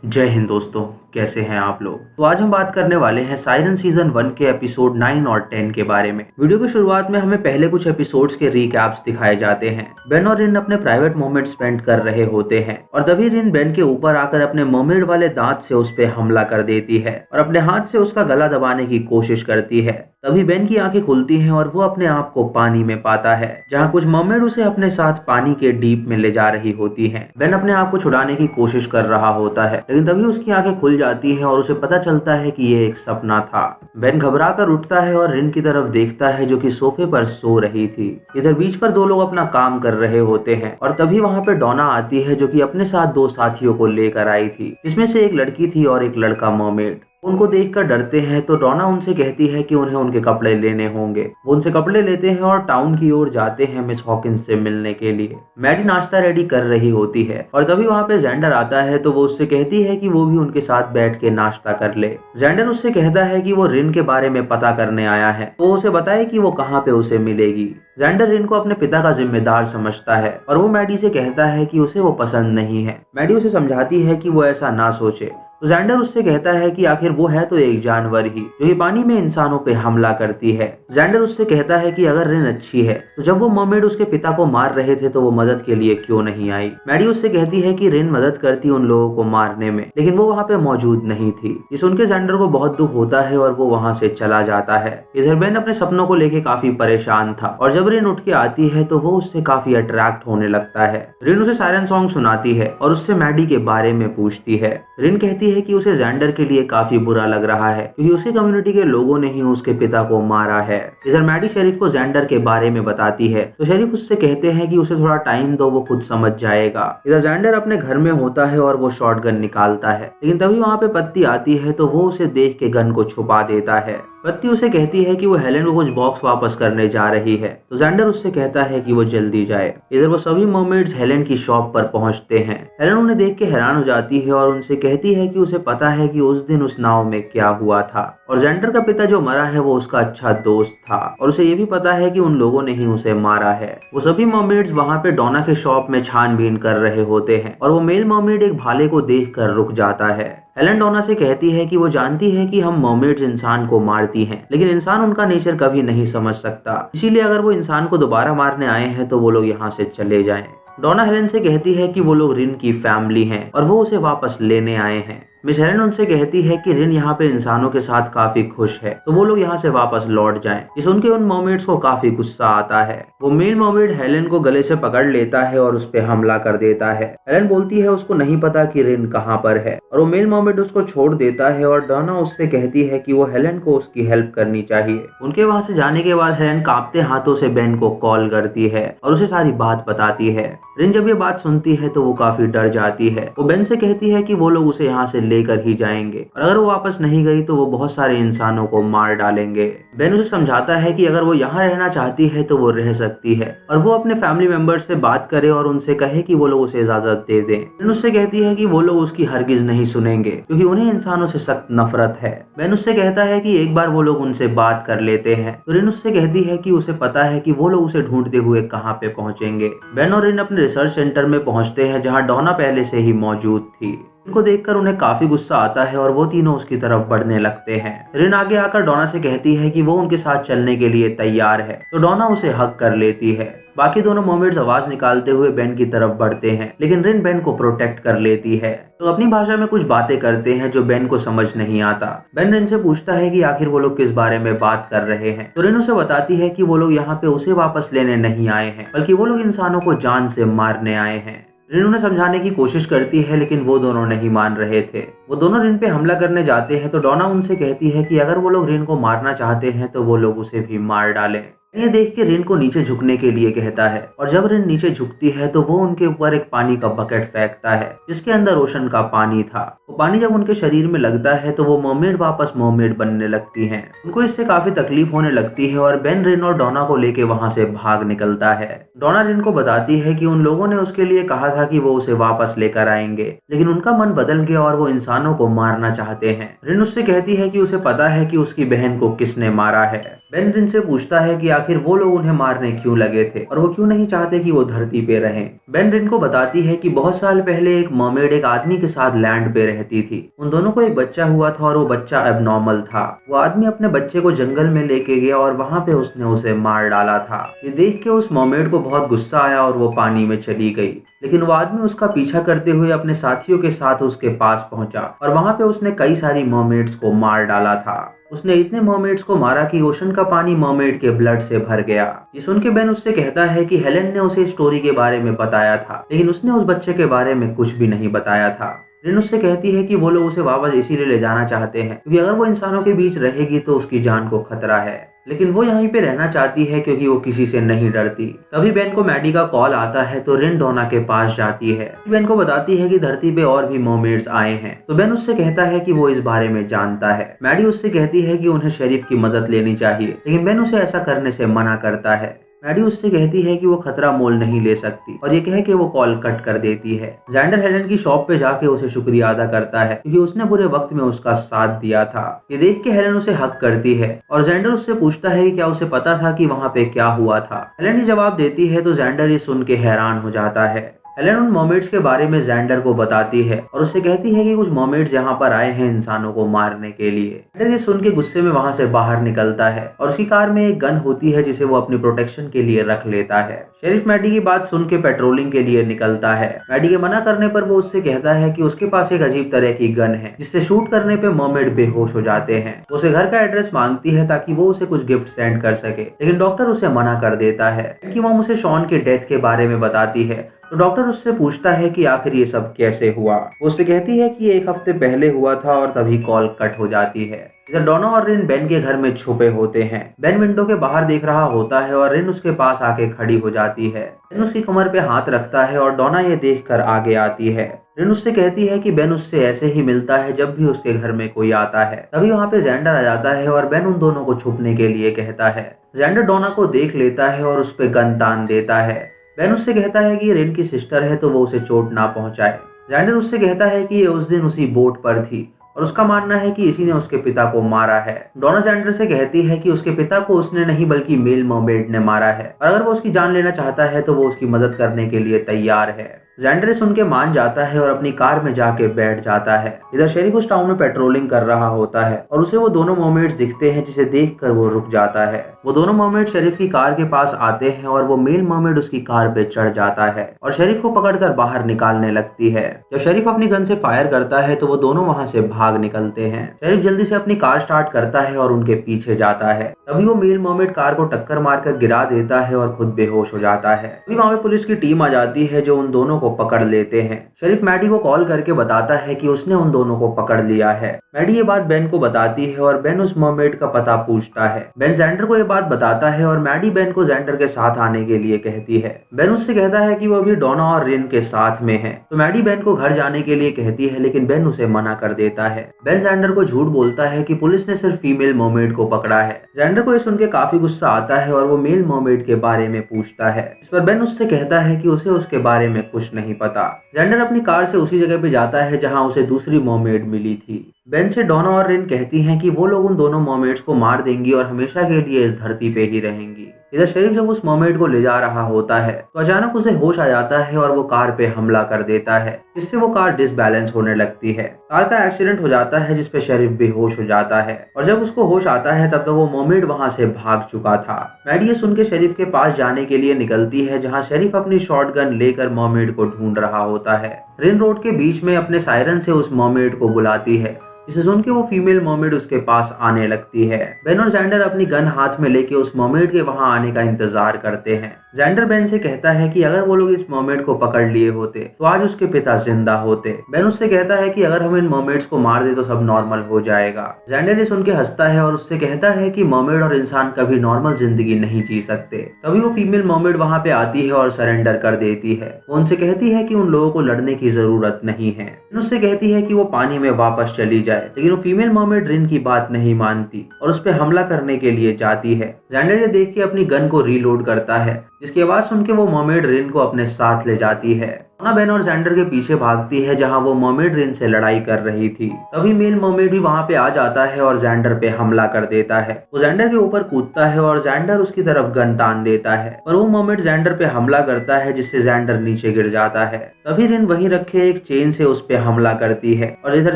जय हिंद दोस्तों, कैसे हैं आप लोग। तो आज हम बात करने वाले हैं सायरन सीजन 1 के एपिसोड 9 और 10 के बारे में। वीडियो की शुरुआत में हमें पहले कुछ एपिसोड्स के रिकैप्स दिखाए जाते हैं। बेन और रिन अपने प्राइवेट मोमेंट स्पेंड कर रहे होते हैं और तभी रिन बेन के ऊपर आकर अपने मर्मेड वाले दांत से उस पर हमला कर देती है और अपने हाथ से उसका गला दबाने की कोशिश करती है। तभी बेन की आंखें खुलती हैं और वो अपने आप को पानी में पाता है, जहाँ कुछ मर्मेड उसे अपने साथ पानी के डीप में ले जा रही होती हैं। बेन अपने आप को छुड़ाने की कोशिश कर रहा होता है, लेकिन तभी उसकी आंखें खुल जाती हैं और उसे पता चलता है कि ये एक सपना था। बेन घबरा कर उठता है और रिन की तरफ देखता है जो कि सोफे पर सो रही थी। इधर बीच पर दो लोग अपना काम कर रहे होते हैं और तभी वहाँ पे डोना आती है जो कि अपने साथ दो साथियों को लेकर आई थी, जिसमें से एक लड़की थी और एक लड़का मर्मेड। उनको देखकर डरते हैं तो डोना उनसे कहती है कि उन्हें उनके कपड़े लेने होंगे। वो उनसे कपड़े लेते हैं और टाउन की ओर जाते हैं मिस हॉकिंस से मिलने के लिए। मैडी नाश्ता रेडी कर रही होती है और तभी वहाँ पे जेंडर आता है तो वो उससे कहती है कि वो भी उनके साथ बैठ के नाश्ता कर ले। जेंडर उससे कहता है कि वो रिन के बारे में पता करने आया है, तो वो उसे बताए कि वो कहाँ पे उसे मिलेगी। जेंडर रिन को अपने पिता का जिम्मेदार समझता है और वो मैडी से कहता है कि उसे वो पसंद नहीं है। मैडी उसे समझाती है कि वो ऐसा ना सोचे, तो जेंडर उससे कहता है कि आखिर वो है तो एक जानवर ही जो कि पानी में इंसानों पे हमला करती है। जेंडर उससे कहता है कि अगर रिन अच्छी है तो जब वो मर्मेड उसके पिता को मार रहे थे तो वो मदद के लिए क्यों नहीं आई। मैडी उससे कहती है कि रिन मदद करती उन लोगों को मारने में, लेकिन वो वहाँ पे मौजूद नहीं थी। ये सुनकर जेंडर को बहुत दुख होता है और वो वहाँ से चला जाता है। इधर बेन अपने सपनों को लेके काफी परेशान था और जब रिन उठ के आती है तो वो उससे काफी अट्रैक्ट होने लगता है। रिन उसे सायरन सॉन्ग सुनाती है और उससे मैडी के बारे में पूछती है। रिन कहती है कि उसे जेंडर के लिए काफी बुरा लग रहा है क्योंकि उसकी कम्युनिटी के लोगों ने ही उसके पिता को मारा है। इधर मैडी शेरिफ को जेंडर के बारे में बताती है तो शेरिफ उससे कहते हैं कि उसे थोड़ा टाइम दो, वो खुद समझ जाएगा। इधर जेंडर अपने घर में होता है और वो शॉटगन निकालता है, लेकिन तभी वहाँ पे पत्ती आती है तो वो उसे देख के गन को छुपा देता है। पत्ती उसे कहती है कि वो हेलेन को कुछ बॉक्स वापस करने जा रही है, तो जेंडर उससे कहता है कि वो जल्दी जाए। इधर वो सभी मर्मेड्स हेलेन की शॉप पर पहुंचते हैं। हेलेन उन्हें देख के हैरान हो जाती है और उनसे कहती है कि उसे पता है कि उस दिन उस नाव में क्या हुआ था और जेंडर का पिता जो मरा है वो उसका अच्छा दोस्त था और उसे ये भी पता है कि उन लोगों ने ही उसे मारा है। वो सभी मर्मेड्स वहाँ पे डोना के शॉप में छानबीन कर रहे होते हैं और वो मेल मर्मेड एक भाले को देख कर रुक जाता है। हेलेन डोना से कहती है कि वो जानती है कि हम मर्मेड्स इंसान को मारती हैं, लेकिन इंसान उनका नेचर कभी नहीं समझ सकता, इसीलिए अगर वो इंसान को दोबारा मारने आए हैं तो वो लोग यहाँ से चले जाएं। डोना हेलेन से कहती है कि वो लोग रिन की फैमिली हैं और वो उसे वापस लेने आए हैं। मिस हेलेन उनसे कहती है कि रिन यहाँ पे इंसानों के साथ काफी खुश है, तो वो लोग यहाँ से वापस लौट जाएं। ये सुनके उन मर्मेड्स को काफी गुस्सा आता है। वो मेल मर्मेड हेलेन को गले से पकड़ लेता है और उस पे हमला कर देता है। हेलेन बोलती है उसको नहीं पता कि रिन कहाँ पर है और वो मेल मर्मेड उसको छोड़ देता है और डोना उससे कहती है कि वो हेलेन को उसकी हेल्प करनी चाहिए। उनके वहाँ से जाने के बाद हेलेन कांपते हाथों से बेन को कॉल करती है और उसे सारी बात बताती है। रिन जब ये बात सुनती है तो वो काफी डर जाती है। वो बेन से कहती है कि वो लोग उसे यहाँ से लेकर ही जाएंगे और अगर वो वापस नहीं गई तो वो बहुत सारे इंसानों को मार डालेंगे। बेन उसे समझाता है कि अगर वो यहाँ रहना चाहती है तो वो रह सकती है और वो अपने फैमिली मेंबर्स से बात करे और उनसे कहे कि वो लोग उसे इजाजत दे दें। बेन उससे कहती है कि वो लोग उसकी हरगिज नहीं सुनेंगे क्योंकि उन्हें इंसानों से सख्त नफरत है। बेन उससे कहता है कि एक बार वो लोग उनसे बात कर लेते हैं, तो रिन उससे कहती है कि उसे पता है कि वो लोग उसे ढूंढते हुए कहाँ पे पहुंचेंगे। बेन और रिन अपने रिसर्च सेंटर में पहुंचते हैं जहाँ डोना पहले से ही मौजूद थी। इनको देखकर उन्हें काफी गुस्सा आता है और वो तीनों उसकी तरफ बढ़ने लगते हैं। रिन आगे आकर डोना से कहती है कि वो उनके साथ चलने के लिए तैयार है, तो डोना उसे हक कर लेती है। बाकी दोनों मर्मेड्स आवाज निकालते हुए बेन की तरफ बढ़ते हैं, लेकिन रिन बेन को प्रोटेक्ट कर लेती है। तो अपनी भाषा में कुछ बातें करते हैं जो बेन को समझ नहीं आता। बेन रिन से पूछता है कि आखिर वो लोग किस बारे में बात कर रहे हैं, तो रिन उसे बताती है कि वो लोग यहाँ पे उसे वापस लेने नहीं आए हैं, बल्कि वो लोग इंसानों को जान से मारने आए हैं। रिन उन्हें समझाने की कोशिश करती है, लेकिन वो दोनों नहीं मान रहे थे। वो दोनों रिन पे हमला करने जाते हैं तो डोना उनसे कहती है कि अगर वो लोग रिन को मारना चाहते हैं तो वो लोग उसे भी मार डालें। ये देख के रिन को नीचे झुकने के लिए कहता है और जब रिन नीचे झुकती है तो वो उनके ऊपर एक पानी का बकेट फेंकता है जिसके अंदर ओशन का पानी था। वो पानी जब उनके शरीर में लगता है तो वो मर्मेड वापस मर्मेड बनने लगती हैं। उनको इससे काफी तकलीफ होने लगती है और बेन रिन और डोना को लेके वहाँ से भाग निकलता है। डोना रिन को बताती है कि उन लोगों ने उसके लिए कहा था कि वो उसे वापस लेकर आएंगे, लेकिन उनका मन बदल गया और वो इंसानों को मारना चाहते हैं। रिन उससे कहती है कि उसे पता है कि उसकी बहन को किसने मारा है। बेन रिन से पूछता है कि आखिर वो लोग उन्हें मारने क्यों लगे थे और वो क्यों नहीं चाहते कि वो धरती पे रहें। बेन रिन को बताती है कि बहुत साल पहले एक मर्मेड एक आदमी के साथ लैंड पे रहती थी। उन दोनों को एक बच्चा हुआ था और वो बच्चा एबनॉर्मल था। वो आदमी अपने बच्चे को जंगल में लेके गया और वहाँ पे उसने उसे मार डाला था। ये देख के उस मर्मेड को बहुत गुस्सा आया और वो पानी में चली गई, लेकिन वो आदमी उसका पीछा करते हुए अपने साथियों के साथ उसके पास पहुंचा और वहां पे उसने कई सारी मर्मेड्स को मार डाला था। उसने इतने मर्मेड्स को मारा कि ओशन का पानी मर्मेड के ब्लड से भर गया। ये सुन के बेन उससे कहता है कि हेलेन ने उसे स्टोरी के बारे में बताया था, लेकिन उसने उस बच्चे के बारे में कुछ भी नहीं बताया था। रिन उससे कहती है कि वो लोग उसे वापस इसीलिए ले जाना चाहते हैं क्योंकि अगर वो इंसानों के बीच रहेगी तो उसकी जान को खतरा है, लेकिन वो यहीं पे रहना चाहती है क्योंकि वो किसी से नहीं डरती। तभी बेन को मैडी का कॉल आता है तो रिन डोना के पास जाती है। बेन को बताती है कि धरती पे और भी मर्मेड्स आए हैं, तो बेन उससे कहता है कि वो इस बारे में जानता है। मैडी उससे कहती है कि उन्हें शेरिफ की मदद लेनी चाहिए, लेकिन बेन उसे ऐसा करने से मना करता है। मैडी उससे कहती है कि वो खतरा मोल नहीं ले सकती और ये कह के वो कॉल कट कर देती है। जेंडर हेलेन की शॉप पे जाके उसे शुक्रिया अदा करता है क्योंकि उसने बुरे वक्त में उसका साथ दिया था। ये देख के हेलेन उसे हक करती है और जेंडर उससे पूछता है कि क्या उसे पता था कि वहाँ पे क्या हुआ था। हेलेन ये जवाब देती है तो जेंडर ये सुन के हैरान हो जाता है। हेलेन उन मर्मेड्स के बारे में जेंडर को बताती है और उससे कहती है कि कुछ मर्मेड्स यहाँ पर आए हैं इंसानों को मारने के लिए। जेंडर ये सुन के गुस्से में वहाँ से बाहर निकलता है और उसकी कार में एक गन होती है जिसे वो अपनी प्रोटेक्शन के लिए रख लेता है। शेरिफ मैडी की बात सुन के पेट्रोलिंग के लिए निकलता है। मैडी के मना करने पर वो उससे कहता है कि उसके पास एक अजीब तरह की गन है जिससे शूट करने पे मर्मेड बेहोश हो जाते हैं। उसे घर का एड्रेस मांगती है ताकि वो उसे कुछ गिफ्ट सेंड कर सके, लेकिन डॉक्टर उसे मना कर देता है। कि मॉम उसे शॉन के डेथ के बारे में बताती है तो डॉक्टर उससे पूछता है कि आखिर ये सब कैसे हुआ। वो उससे कहती है कि 1 हफ्ते पहले हुआ था और तभी कॉल कट हो जाती है। इधर डोना और रिन बेन के घर में छुपे होते हैं। बेन विंडो के बाहर देख रहा होता है और रिन उसके पास आके खड़ी हो जाती है। रिन उसकी कमर पे हाथ रखता है और डोना ये देखकर आगे आती है। रिन उससे कहती है कि बेन उससे ऐसे ही मिलता है जब भी उसके घर में कोई आता है। तभी वहाँ पे जेंडर आ जाता है और बेन उन दोनों को छुपने के लिए कहता है। जेंडर डोना को देख लेता है और उस पे गन तान देता है। बेन उससे कहता है कि ये रिन की सिस्टर है तो वो उसे चोट ना पहुंचाए। जेंडर उससे कहता है कि ये उस दिन उसी बोट पर थी और उसका मानना है कि इसी ने उसके पिता को मारा है। डोना जेंडर से कहती है कि उसके पिता को उसने नहीं बल्कि मेल मर्मेड ने मारा है और अगर वो उसकी जान लेना चाहता है तो वो उसकी मदद करने के लिए तैयार है। जेंडर सुन के मान जाता है और अपनी कार में जाके बैठ जाता है। इधर शेरिफ उस टाउन में पेट्रोलिंग कर रहा होता है और उसे वो दोनों मर्मेड्स दिखते हैं जिसे देखकर वो रुक जाता है। वो दोनों मर्मेड शेरिफ की कार के पास आते हैं और वो मेल मर्मेड उसकी कार पे चढ़ जाता है और शेरिफ को पकड़कर बाहर निकालने लगती है। जब शेरिफ अपनी गन से फायर करता है तो वो दोनों वहाँ से भाग निकलते हैं। शेरिफ जल्दी से अपनी कार स्टार्ट करता है और उनके पीछे जाता है। तभी वो मेल मर्मेड कार को टक्कर मारकर गिरा देता है और खुद बेहोश हो जाता है। तभी वहाँ पे पुलिस की टीम आ जाती है जो उन दोनों को पकड़ लेते हैं। शेरिफ मैडी को कॉल करके बताता है कि उसने उन दोनों को पकड़ लिया है। मैडी ये बात बेन को बताती है और बेन उस मर्मेड का पता पूछता है। बेन जेंडर को ये बात बताता है और मैडी बेन को जेंडर के साथ आने के लिए कहती है। बेन उससे कहता है कि वो अभी डोना और रिन के साथ में है, तो मैडी बेन को घर जाने के लिए कहती है, लेकिन बेन उसे मना कर देता है। बेन जेंडर को झूठ बोलता है कि पुलिस ने सिर्फ फीमेल मर्मेड को पकड़ा है। जेंडर को ये सुन के काफी गुस्सा आता है और वो मेल मर्मेड के बारे में पूछता है। इस पर बेन उससे कहता है कि उसे उसके बारे में कुछ नहीं पता। जेंडर अपनी कार से उसी जगह पे जाता है जहां उसे दूसरी मर्मेड मिली थी। बेन से डोना और रिन कहती हैं कि वो लोग उन दोनों मर्मेड्स को मार देंगी और हमेशा के लिए इस धरती पे ही रहेंगी। इधर शेरिफ जब उस मर्मेड को ले जा रहा होता है तो अचानक उसे होश आ जाता है और वो कार पे हमला कर देता है, जिससे वो कार डिसबैलेंस होने लगती है। कार का एक्सीडेंट हो जाता है जिसपे शेरिफ बेहोश हो जाता है और जब उसको होश आता है तब तक वो मर्मेड वहां से भाग चुका था। मैडी ये सुन के शेरिफ के पास जाने के लिए निकलती है जहाँ शेरिफ अपनी शॉटगन लेकर मर्मेड को ढूंढ रहा होता है। रिन रोड के बीच में अपने सायरन से उस मर्मेड को बुलाती है, जिसे सुन के वो फीमेल मर्मेड उसके पास आने लगती है। बेन और जेंडर अपनी गन हाथ में लेके उस मर्मेड के वहां आने का इंतजार करते हैं। जेंडर बेन से कहता है कि अगर वो लोग इस मर्मेड को पकड़ लिए होते तो आज उसके पिता जिंदा होते। बेन उससे कहता है कि अगर हम इन मर्मेड्स को मार दे तो सब नॉर्मल हो जाएगा। जेंडर ये सुन के हंसता है और उससे कहता है कि मर्मेड और इंसान कभी नॉर्मल जिंदगी नहीं जी सकते। तभी वो फीमेल मर्मेड वहां पे आती है और सरेंडर कर देती है। वो उनसे कहती है कि उन लोगों को लड़ने की जरूरत नहीं है। उससे कहती है कि वो पानी में वापस चली जाए, लेकिन वो फीमेल मर्मेड रिन की बात नहीं मानती और उस पर हमला करने के लिए जाती है। जेंडर ये देख के अपनी गन को रीलोड करता है, जिसकी आवाज सुन के वो मर्मेड रिन को अपने साथ ले जाती है डोना बेन और जेंडर के पीछे भागती है जहाँ वो मर्मेड रिन से लड़ाई कर रही थी। तभी मेल मर्मेड भी वहाँ पे आ जाता है और जेंडर पे हमला कर देता है। वो जेंडर के ऊपर कूदता है और जेंडर उसकी तरफ गन तान देता है, पर वो मर्मेड जेंडर पे हमला करता है जिससे जेंडर नीचे गिर जाता है। तभी रिन वहीं रखे एक चेन से उस पे हमला करती है और इधर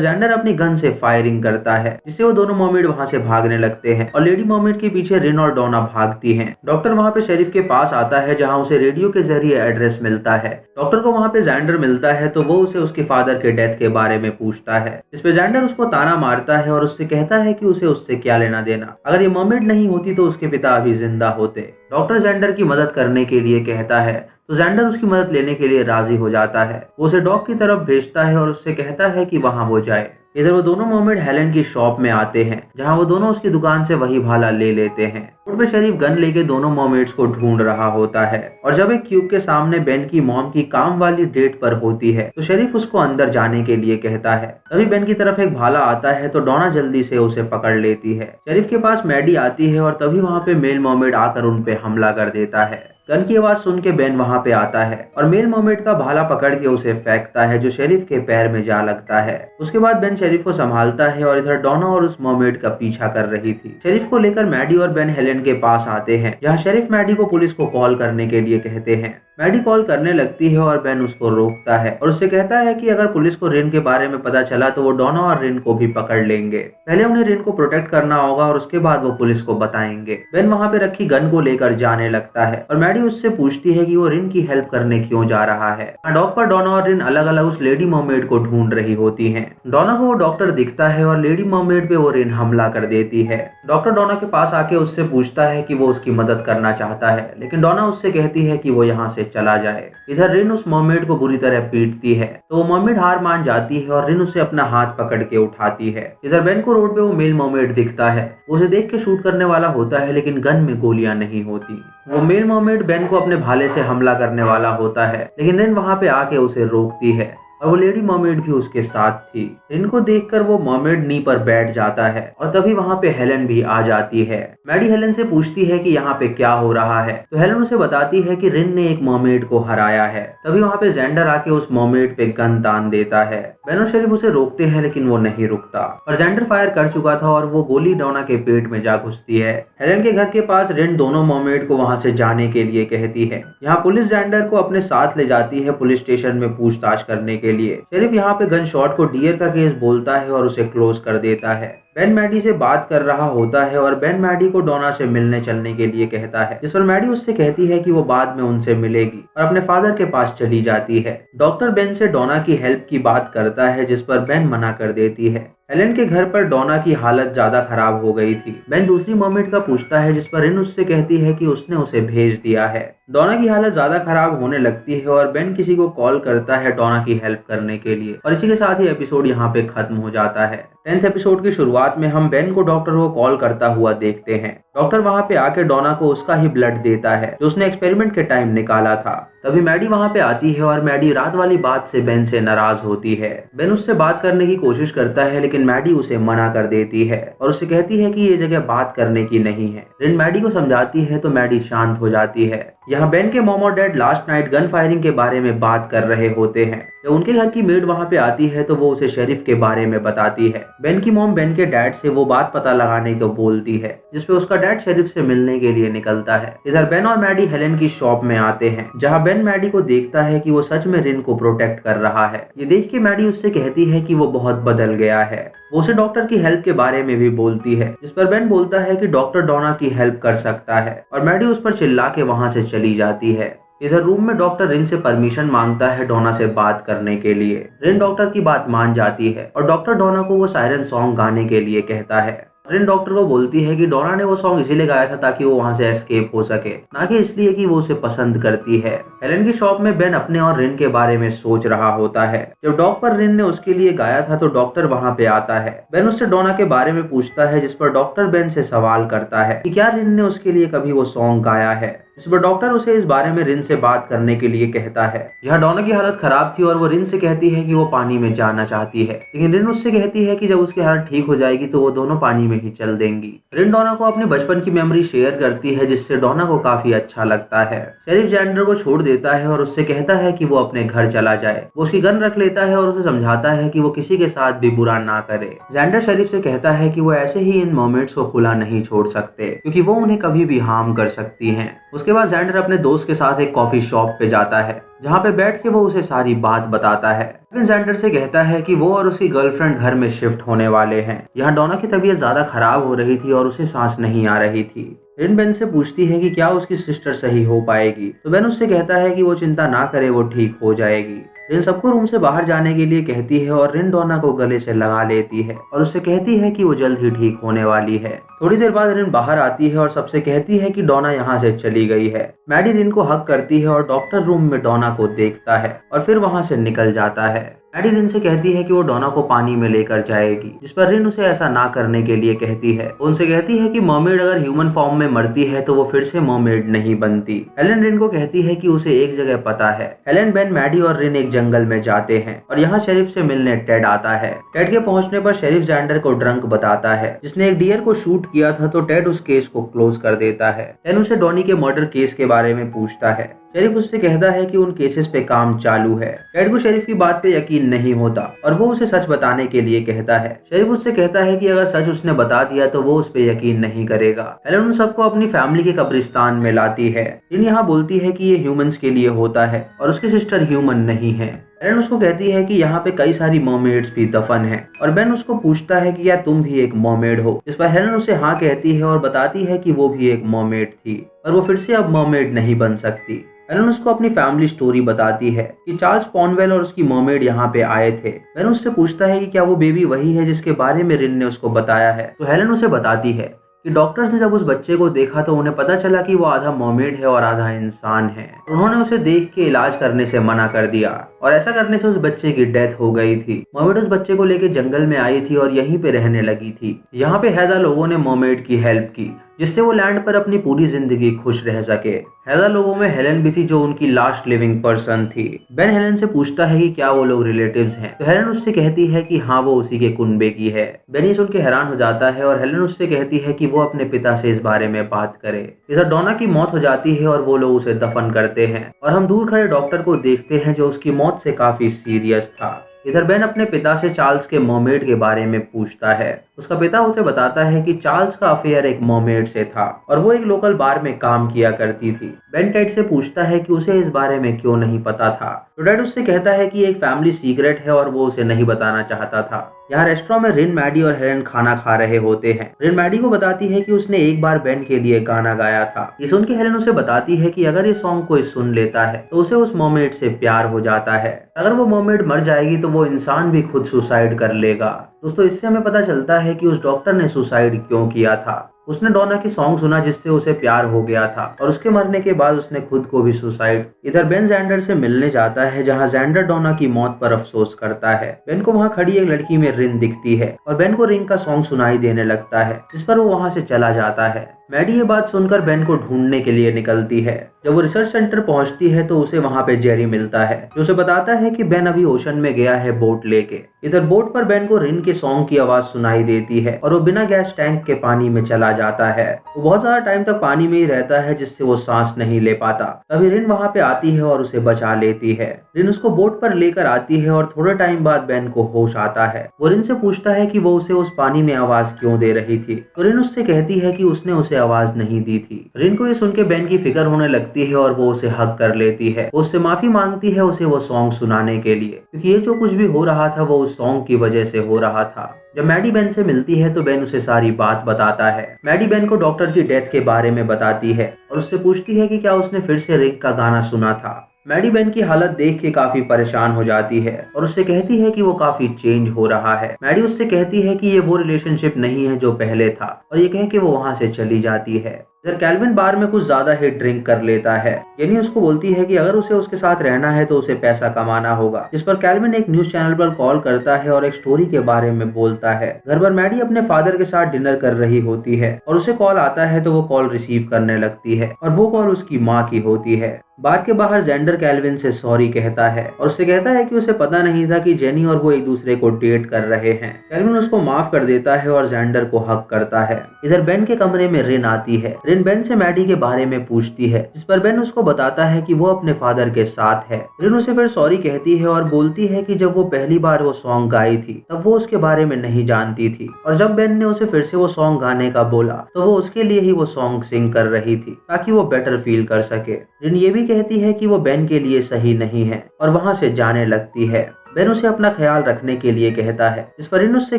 जेंडर अपनी गन से फायरिंग करता है, जिससे वो दोनों मर्मेड वहाँ से भागने लगते हैं और लेडी मर्मेड के पीछे रिन और डोना भागती हैं। डॉक्टर वहाँ पे शेरिफ के पास आता है जहाँ उसे रेडियो के जरिए एड्रेस मिलता है। डॉक्टर को वहाँ पे जेंडर मिलता है तो वो उसे उसके फादर के डेथ के बारे में पूछता है, इस पे जेंडर उसको ताना मारता है और उससे कहता है कि उसे उससे क्या लेना देना, अगर ये मर्मेड नहीं होती तो उसके पिता अभी जिंदा होते। डॉक्टर जेंडर की मदद करने के लिए कहता है तो जेंडर उसकी मदद लेने के लिए राजी हो जाता है। वो उसे डॉग की तरफ भेजता है और उससे कहता है कि वहाँ वो जाए। इधर वो दोनों मर्मेड हेलन की शॉप में आते हैं जहाँ वो दोनों उसकी दुकान से वही भाला ले लेते हैं। रोड पे शेरिफ गन लेके दोनों मर्मेड्स को ढूंढ रहा होता है और जब एक क्यूब के सामने बेन की मॉम की काम वाली डेट पर होती है तो शेरिफ उसको अंदर जाने के लिए कहता है। तभी बेन की तरफ एक भाला आता है तो डोना जल्दी से उसे पकड़ लेती है। शेरिफ के पास मैडी आती है और तभी वहाँ पे मेल मर्मेड आकर उन पे हमला कर देता है। गन की आवाज सुन के बेन वहाँ पे आता है और मेल मर्मेड का भाला पकड़ के उसे फेंकता है जो शेरिफ के पैर में जा लगता है। उसके बाद बेन शेरिफ को संभालता है और इधर डोना और उस मर्मेड का पीछा कर रही थी। शेरिफ को लेकर मैडी और बेन हेलन के पास आते हैं जहाँ शेरिफ मैडी को पुलिस को कॉल करने के लिए कहते हैं। मैडी कॉल करने लगती है और बेन उसको रोकता है और उससे कहता है कि अगर पुलिस को रिन के बारे में पता चला तो वो डोना और रिन को भी पकड़ लेंगे। पहले उन्हें रिन को प्रोटेक्ट करना होगा और उसके बाद वो पुलिस को बताएंगे। बेन वहाँ पे रखी गन को लेकर जाने लगता है और मैडी उससे पूछती है कि वो रिन की हेल्प करने क्यों जा रहा है। डॉग पर डोना और रिन अलग अलग उस लेडी मर्मेड को ढूंढ रही होती हैं। डोना को वो डॉक्टर दिखता है और लेडी मर्मेड पे वो रिन हमला कर देती है। डॉक्टर डोना के पास आके उससे पूछता है कि वो उसकी मदद करना चाहता है, लेकिन डोना उससे कहती है कि वो यहाँ से चला जाए। इधर रिन उस मर्मेड को बुरी तरह पीटती है तो वो मर्मेड हार मान जाती है और रिन उसे अपना हाथ पकड़ के उठाती है। इधर बेन को रोड पे वो मेल मर्मेड दिखता है, उसे देख के शूट करने वाला होता है लेकिन गन में गोलियां नहीं होती। वो मेल मर्मेड बेन को अपने भाले से हमला करने वाला होता है लेकिन रिन वहाँ पे आके उसे रोकती है और वो लेडी मर्मेड भी उसके साथ थी। रिन को देखकर वो मर्मेड नी पर बैठ जाता है और तभी वहाँ पे हेलन भी आ जाती है। मैडी हेलन से पूछती है कि यहाँ पे क्या हो रहा है तो हेलन उसे बताती है कि रिन ने एक मर्मेड को हराया है। तभी वहाँ पे जेंडर आके उस मर्मेड पे गन तान देता है। बेन और शेरिफ उसे रोकते हैं लेकिन वो नहीं रुकता और जेंडर फायर कर चुका था और वो गोली डोना के पेट में जा घुसती है। हेलन के घर के पास रिन दोनों मर्मेड को वहाँ से जाने के लिए कहती है। यहाँ पुलिस जेंडर को अपने साथ ले जाती है पुलिस स्टेशन में पूछताछ करने के लिए। शेरिफ यहाँ पे गन शॉट को डियर का केस बोलता है और उसे क्लोज कर देता है। बेन मैडी से बात कर रहा होता है और बेन मैडी को डोना से मिलने चलने के लिए कहता है, जिस पर मैडी उससे कहती है कि वो बाद में उनसे मिलेगी और अपने फादर के पास चली जाती है। डॉक्टर बेन से डोना की हेल्प की बात करता है जिस पर बेन मना कर देती है। हेलन के घर पर डोना की हालत ज्यादा खराब हो गई थी। बेन दूसरी मर्मेड का पूछता है जिस पर रिन उससे कहती है कि उसने उसे भेज दिया है। डोना की हालत ज्यादा खराब होने लगती है और बेन किसी को कॉल करता है डोना की हेल्प करने के लिए और इसी के साथ ही एपिसोड यहाँ पे खत्म हो जाता है। 10th एपिसोड की शुरुआत में हम बेन को डॉक्टर को कॉल करता हुआ देखते हैं। डॉक्टर वहाँ पे आके डोना को उसका ही ब्लड देता है जो उसने एक्सपेरिमेंट के टाइम निकाला था। तभी मैडी वहाँ पे आती है और मैडी रात वाली बात से बेन से नाराज होती है। बेन उससे बात करने की कोशिश करता है लेकिन मैडी उसे मना कर देती है और उसे कहती है कि ये जगह बात करने की नहीं है। रिन मैडी को समझाती है तो मैडी शांत हो जाती है। यहाँ बेन के मॉम और dad last night gun firing के बारे में बात कर रहे होते हैं। जब उनके घर की मेड वहाँ पे आती है तो वो उसे शेरिफ के बारे में बताती है। बेन की मॉम बेन के डैड से वो बात पता लगाने को बोलती है जिसपे उसका डैड शेरिफ से मिलने के लिए निकलता है। इधर बेन और मैडी हेलन की शॉप में आते हैं जहाँ बेन मैडी को देखता है कि वो सच में रिन को प्रोटेक्ट कर रहा है। ये देख के मैडी उससे कहती है कि वो बहुत बदल गया है। वो उसे डॉक्टर की हेल्प के बारे में भी बोलती है जिस पर बेन बोलता है कि डॉक्टर डोना की हेल्प कर सकता है और मैडी उस पर चिल्ला के वहाँ से चली जाती है। इधर रूम में डॉक्टर रिन से परमिशन मांगता है डोना से बात करने के लिए। रिन डॉक्टर की बात मान जाती है और डॉक्टर डोना को वो सायरन सॉन्ग गाने के लिए कहता है। रिन डॉक्टर को बोलती है कि डोना ने वो सॉन्ग इसीलिए गाया था ताकि वो वहाँ से एस्केप हो सके, ना कि इसलिए कि वो उसे पसंद करती है। हेलन की शॉप में बेन अपने और रिन के बारे में सोच रहा होता है। जब डॉग पर रिन ने उसके लिए गाया था तो डॉक्टर वहाँ पे आता है। बेन उससे डोना के बारे में पूछता है जिस पर डॉक्टर बेन से सवाल करता है कि क्या रिन ने उसके लिए कभी वो सॉन्ग गाया है। इस पर डॉक्टर उसे इस बारे में रिन से बात करने के लिए कहता है। यहाँ डोना की हालत खराब थी और वो रिन से कहती है कि वो पानी में जाना चाहती है, लेकिन रिन उससे कहती है कि जब उसकी हालत ठीक हो जाएगी तो वो दोनों पानी में ही चल देंगी। रिन डोना को अपने बचपन की मेमोरी शेयर करती है, जिससे डोना को काफी अच्छा लगता है। शेरिफ जेंडर को छोड़ देता है और उससे कहता है कि वो अपने घर चला जाए। वो उसकी गन रख लेता है और उसे समझाता है कि वो किसी के साथ भी बुरा ना करे। जेंडर शेरिफ से कहता है कि वो ऐसे ही इन मोमेंट्स को खुला नहीं छोड़ सकते, क्योंकि वो उन्हें कभी भी हार्म कर सकती हैं। उसके बाद जेंडर अपने दोस्त के साथ एक कॉफी शॉप पे जाता है, जहाँ पे बैठ के वो उसे सारी बात बताता है। लेकिन जेंडर से कहता है कि वो और उसकी गर्लफ्रेंड घर में शिफ्ट होने वाले हैं। यहाँ डोना की तबीयत ज्यादा खराब हो रही थी और उसे सांस नहीं आ रही थी। रिन बेन से पूछती है कि क्या उसकी सिस्टर सही हो पाएगी, तो बेन उससे कहता है कि वो चिंता ना करे, वो ठीक हो जाएगी। रिन सबको रूम से बाहर जाने के लिए कहती है और रिन डोना को गले से लगा लेती है और उससे कहती है कि वो जल्द ही ठीक होने वाली है। थोड़ी देर बाद रिन बाहर आती है और सबसे कहती है कि डोना यहाँ से चली गई है। मैडी रिन को हक करती है और डॉक्टर रूम में डोना को देखता है और फिर वहाँ से निकल जाता है। मैडी रिन से कहती है कि वो डोना को पानी में लेकर जाएगी, जिस पर रिन उसे ऐसा ना करने के लिए कहती है। उनसे कहती है कि मर्मेड अगर ह्यूमन फॉर्म में मरती है तो वो फिर से मर्मेड नहीं बनती। हेलेन रिन को कहती है कि उसे एक जगह पता है। हेलेन, बेन, मैडी और रिन एक जंगल में जाते हैं और यहाँ शेरिफ से मिलने टेड आता है। टेड के पहुंचने पर शेरिफ जेंडर को ड्रंक बताता है, जिसने एक डियर को शूट किया था, तो टेड उस केस को क्लोज कर देता है। टेड उसे डॉनी के मर्डर केस के बारे में पूछता है। शेरिफ उससे कहता है कि उन केसेस पे काम चालू है। टेड को शेरिफ की बात पे यकीन नहीं होता और वो उसे सच बताने के लिए कहता है। शेरिफ उससे कहता है कि अगर सच उसने बता दिया तो वो उस पे यकीन नहीं करेगा। हेलेन उन सबको अपनी फैमिली के कब्रिस्तान में लाती है। रिन यहाँ बोलती है कि ये ह्यूमंस के लिए होता है और उसकी सिस्टर ह्यूमन नहीं है। हेलेन उसको कहती है कि यहाँ पे कई सारी मर्मेड्स भी दफन हैं और बेन उसको पूछता है कि क्या तुम भी एक मर्मेड हो, इस पर हेलेन उसे हाँ कहती है और बताती है कि वो भी एक मर्मेड थी और वो फिर से अब मर्मेड नहीं बन सकती। हेलेन उसको अपनी फैमिली स्टोरी बताती है कि चार्ल्स पॉनवेल और उसकी मर्मेड यहाँ पे आए थे। बेन उससे पूछता है कि क्या वो बेबी वही है जिसके बारे में रिन ने उसको बताया है, तो हेलेन उसे बताती है कि डॉक्टर्स ने जब उस बच्चे को देखा तो उन्हें पता चला कि वो आधा मर्मेड है और आधा इंसान है। उन्होंने उसे देख के इलाज करने से मना कर दिया और ऐसा करने से उस बच्चे की डेथ हो गई थी। मर्मेड उस बच्चे को लेके जंगल में आई थी और यहीं पे रहने लगी थी। यहाँ पे हैदा लोगों ने मर्मेड की हेल्प की, जिससे वो लैंड पर अपनी पूरी जिंदगी खुश रह सके। हैदा लोगों में हेलेन भी थी, जो उनकी लास्ट लिविंग पर्सन थी। बेन हेलेन से पूछता है कि क्या वो लोग रिलेटिव्स हैं, तो हेलेन उससे कहती है कि हाँ, वो उसी के कुनबे की है। बेन ये सुन के हैरान हो जाता है और हेलेन उससे कहती है कि वो अपने पिता से इस बारे में बात करे। इधर डोना की मौत हो जाती है और वो लोग उसे दफन करते हैं और हम दूर खड़े डॉक्टर को देखते हैं, जो उसकी मौत से काफी सीरियस था। इधर बेन अपने पिता से चार्ल्स के मर्मेड के बारे में पूछता है। उसका पिता उसे बताता है कि चार्ल्स का अफेयर एक मर्मेड से था और वो एक लोकल बार में काम किया करती थी। बेन टेड से पूछता है कि उसे इस बारे में क्यों नहीं पता था, तो टेड उससे कहता है कि एक फैमिली सीक्रेट है और वो उसे नहीं बताना चाहता था। यहाँ रेस्टोरेंट में रिन, मैडी और हेलेन खाना खा रहे होते हैं। रिन मैडी को बताती है कि उसने एक बार बेन के लिए गाना गाया था। ये सुन के हेलेन उसे बताती है कि अगर ये सॉन्ग कोई सुन लेता है तो उसे उस मर्मेड से प्यार हो जाता है। अगर वो मर्मेड मर जाएगी तो वो इंसान भी खुद सुसाइड कर लेगा। दोस्तों, इससे हमें पता चलता है कि उस डॉक्टर ने सुसाइड क्यों किया था। उसने डोना की सॉन्ग सुना जिससे उसे प्यार हो गया था और उसके मरने के बाद उसने खुद को भी सुसाइड। इधर बेन जेंडर से मिलने जाता है, जहां जेंडर डोना की मौत पर अफसोस करता है। बेन को वहां खड़ी एक लड़की में रिन दिखती है और बेन को रिन का सॉन्ग सुनाई देने लगता है, जिस पर वो वहां से चला जाता है। मैडी ये बात सुनकर बेन को ढूंढने के लिए निकलती है। जब वो रिसर्च सेंटर पहुंचती है तो उसे वहां पे जेरी मिलता है, जो उसे बताता है कि बेन अभी ओशन में गया है बोट लेके। इधर बोट पर बेन को रिन के सॉन्ग की आवाज सुनाई देती है और वो बिना गैस टैंक के पानी में चला जाता है। वो बहुत ज्यादा टाइम तक पानी में ही रहता है, जिससे वो सांस नहीं ले पाता। तभी रिन वहां पे आती है और उसे बचा लेती है। रिन उसको बोट पर लेकर आती है और थोड़े टाइम बाद बेन को होश आता है। वो रिन से पूछता है कि वो उसे उस पानी में आवाज क्यों दे रही थी, तो रिन उससे कहती है कि उसने उसे आवाज नहीं दी थी। रिन को ये सुन के बेन की फिक्र होने लगती है और वो उसे हक कर लेती है। वो उससे माफी मांगती है उसे वो सॉन्ग सुनाने के लिए, क्योंकि ये जो कुछ भी हो रहा था वो उस सॉन्ग की वजह से हो रहा था। जब मैडी बेन से मिलती है तो बेन उसे सारी बात बताता है। मैडी बेन को डॉक्टर की डेथ के बारे में बताती है और उससे पूछती है कि क्या उसने फिर से रिक का गाना सुना था। मैडी बेन की हालत देख के काफी परेशान हो जाती है और उससे कहती है कि वो काफी चेंज हो रहा है। मैडी उससे कहती है कि ये वो रिलेशनशिप नहीं है जो पहले था और ये कह के वो वहां से चली जाती है। इधर कैल्विन बार में कुछ ज्यादा ही ड्रिंक कर लेता है। जेनी उसको बोलती है कि अगर उसे उसके साथ रहना है तो उसे पैसा कमाना होगा, जिस पर कैल्विन एक न्यूज चैनल पर कॉल करता है और एक स्टोरी के बारे में बोलता है। घर पर मैडी अपने फादर के साथ डिनर कर रही होती है और उसे कॉल आता है तो वो कॉल रिसीव करने लगती है और वो कॉल उसकी माँ की होती है। बार के बाहर जेंडर कैल्विन से सॉरी कहता है और उससे कहता है कि उसे पता नहीं था कि जेनी और वो एक दूसरे को डेट कर रहे हैं। कैल्विन उसको माफ कर देता है और जेंडर को हक करता है। इधर बेन के कमरे में रिन आती है। रिन बेन से मैडी के बारे में पूछती है, जिस पर बेन उसको बताता है कि वो अपने फादर के साथ है। रिन उसे फिर सॉरी कहती है और बोलती है कि जब वो पहली बार वो सॉन्ग गाई थी तब वो उसके बारे में नहीं जानती थी और जब बेन ने उसे फिर से वो सॉन्ग गाने का बोला तो वो उसके लिए ही वो सॉन्ग सिंग कर रही थी ताकि वो बेटर फील कर सके। रिन ये भी कहती है कि वो बेन के लिए सही नहीं है और वहाँ से जाने लगती है। बेन उसे अपना ख्याल रखने के लिए कहता है, जिस पर रिन उससे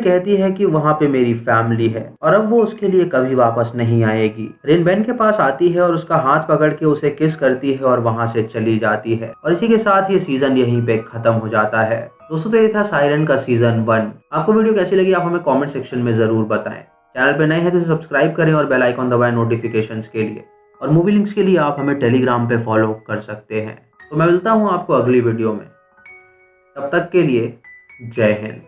कहती है कि वहाँ पे मेरी फैमिली है और अब वो उसके लिए कभी वापस नहीं आएगी। रिन बेन के पास आती है और उसका हाथ पकड़ के उसे किस करती है और वहाँ से चली जाती है और इसी के साथ ये सीजन यहीं पे खत्म हो जाता है। दोस्तों, तो ये था सायरन का सीजन 1। आपको वीडियो कैसी लगी आप हमें कॉमेंट सेक्शन में जरूर बताएं। चैनल पे नए हैं तो सब्सक्राइब करें और बेल आइकॉन दबाएं नोटिफिकेशंस के लिए, और मूवी लिंक्स के लिए आप हमें टेलीग्राम पे फॉलो कर सकते हैं। तो मैं मिलता हूँ आपको अगली वीडियो में, तब तक के लिए जय हिंद।